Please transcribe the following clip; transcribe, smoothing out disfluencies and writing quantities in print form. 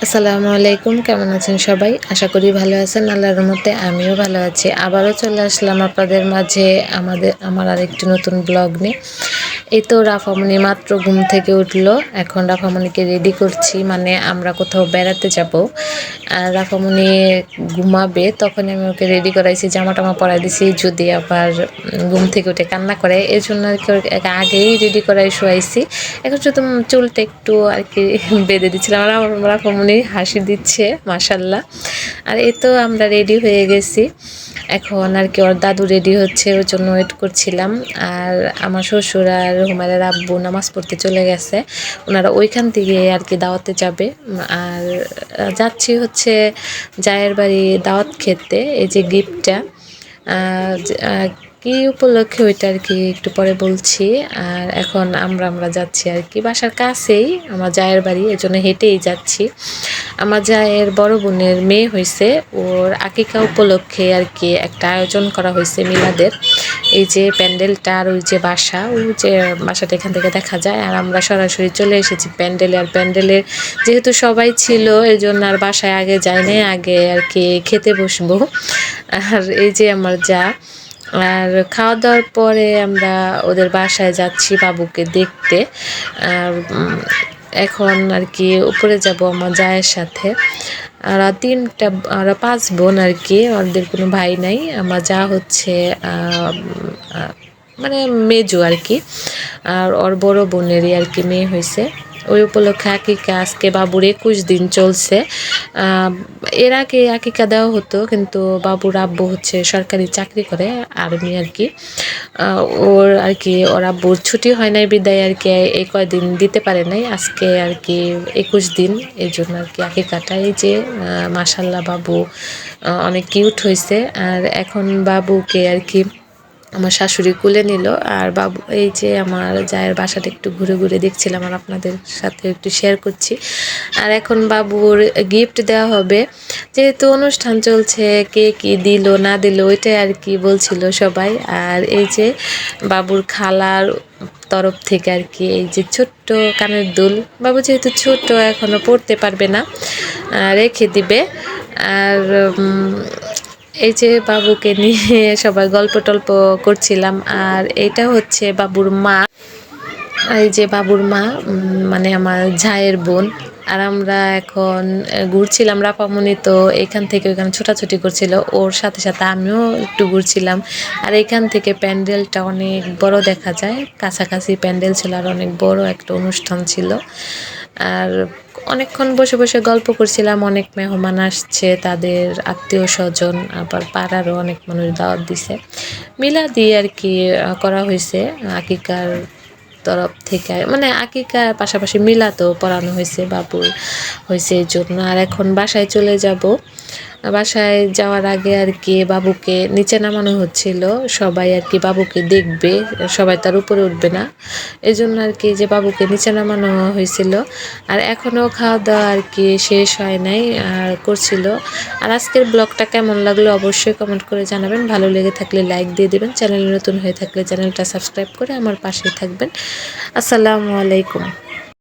আসসালামু আলাইকুম, কেমন আছেন সবাই? আশা করি ভালো আছেন। আল্লাহর রহমতে আমিও ভালো আছি। আবারও চলে আসলাম আপনাদের মাঝে আমার আরেকটি নতুন ব্লগ নিয়ে। এই তো রাফামণি মাত্র ঘুম থেকে উঠলো। এখন রাফামণিকে রেডি করছি, মানে আমরা কোথাও বেড়াতে যাব। আর রাফামণি ঘুমাবে, তখন আমি ওকে রেডি করাইছি, জামা টামা পরাই দিছি, যদি আবার ঘুম থেকে উঠে কান্না করে এই জন্য আর কি ওকে আগেই রেডি করাই শোয়াইছি। এখন শুধু চুলটা একটু আর কি বেঁধে দিচ্ছিলাম, আর আমার রাফামণি হাসি দিচ্ছে মাশাল্লাহ। আর এই তো আমরা রেডি হয়ে গেছি। এখন আর কি ওর দাদু রেডি হচ্ছে, ওর জন্য ওয়েট করছিলাম। আর আমার শ্বশুর আর হুমায়রার আব্বু নামাজ পড়তে চলে গেছে, ওনারা ওইখান থেকে আর কি দাওয়াতে যাবে। আর যাচ্ছি হচ্ছে জায়ের বাড়ি দাওয়াত খেতে। এই যে গিফটটা কি উপলক্ষে ওইটা আর কি একটু পরে বলছি। আর এখন আমরা যাচ্ছি আর কি বাসার কাছেই আমার জায়ের বাড়ি, এজন্য হেঁটেই যাচ্ছি। আমার জায়ের বড় বোনের মেয়ে হয়েছে, ওর আকিকা উপলক্ষে আর কি একটা আয়োজন করা হয়েছে মিলাদের। এই যে প্যান্ডেলটা আর ওই যে বাসা, ওই যে বাসাটা এখান থেকে দেখা যায়। আর আমরা সরাসরি চলে এসেছি প্যান্ডেলে। আর প্যান্ডেলের যেহেতু সবাই ছিল এই জন্য আর বাসায় আগে যাইনি, আগে আর কি খেতে বসবো। আর এই যে আমার যা, আর খাওয়া দাওয়ার পরে আমরা ওদের বাসায় যাচ্ছি বাবুকে দেখতে। আর এখন আর কি উপরে যাব আমার জায়ের সাথে। আর আর 5 বোন আর কি, ওদের কোনো ভাই নাই। আমার যা হচ্ছে মানে মেজো আর কি, আর ওর বড় বোনেরই আর কি মেয়ে হয়েছে। ওই উপলক্ষে আকিকা, আজকে বাবুর 21 দিন চলছে। এর আগে আকিকা দেওয়া হতো, কিন্তু বাবুর আব্বু হচ্ছে সরকারি চাকরি করে, আর্মি আর কি। ওর আর কি ওর আব্বুর ছুটি হয় নাই বিদায় আর কি এই কয়দিন দিতে পারে নাই। আজকে আর কি 21 দিন, এই জন্য আর কি আকিকাটা। এই যে মাশাল্লাহ বাবু অনেক কিউট হয়েছে। আর এখন বাবুকে আর কি আমার শাশুড়ি কোলে নিল। আর বাবু, এই যে আমার জায়ের বাসাটা একটু ঘুরে ঘুরে দেখছিলাম আর আপনাদের সাথে একটু শেয়ার করছি। আর এখন বাবুর গিফট দেওয়া হবে, যেহেতু অনুষ্ঠান চলছে, কে কি দিল না দিল ওইটাই আর কি বলছিল সবাই। আর এই যে বাবুর খালার তরফ থেকে আর কি এই যে ছোট্ট কানের দুল, বাবু যেহেতু ছোট এখনো পড়তে পারবে না, রেখে দিবে। আর এই যে বাবুকে নিয়ে সবাই গল্প টল্প করছিলাম। আর এইটা হচ্ছে বাবুর মা, এই যে বাবুর মা মানে আমার জায়ের বোন। আর আমরা এখন ঘুরছিলাম, রাপামণি তো এখান থেকে ওইখানে ছোটাছুটি করছিল, ওর সাথে সাথে আমিও একটু ঘুরছিলাম। আর এখান থেকে প্যান্ডেলটা অনেক বড় দেখা যায়, কাছাকাছি প্যান্ডেল ছিল, আর অনেক বড় একটা অনুষ্ঠান ছিল। আর অনেকক্ষণ বসে বসে গল্প করছিলাম, অনেক মেহমান আসছে, তাদের আত্মীয় স্বজন, আবার পাড়ারও অনেক মানুষ দাওয়াত দিছে। মিলাদি আর কি করা হয়েছে আকিকার তরফ থেকে, মানে আকিকার পাশাপাশি মিলাতেও পড়ানো হয়েছে বাবুর হয়েছে এই জন্য। আর এখন বাসায় চলে যাব। বাসায় যাওয়ার আগে আর কি বাবুকে নিচে নামানো হচ্ছিল, সবাই আর কি বাবুকে দেখবে, সবাই তার উপরে উঠবে না, এই জন্য আর কি যে বাবুকে নিচে নামানো হয়েছিল। আর এখনও খাওয়া দাওয়া আর কি শেষ হয় নাই, আর করছিল। আর আজকের ব্লগটা কেমন লাগলো অবশ্যই কমেন্ট করে জানাবেন। ভালো লেগে থাকলে লাইক দিয়ে দেবেন, চ্যানেল নতুন হয়ে থাকলে চ্যানেলটা সাবস্ক্রাইব করে আমার পাশেই থাকবেন। আসসালামু আলাইকুম।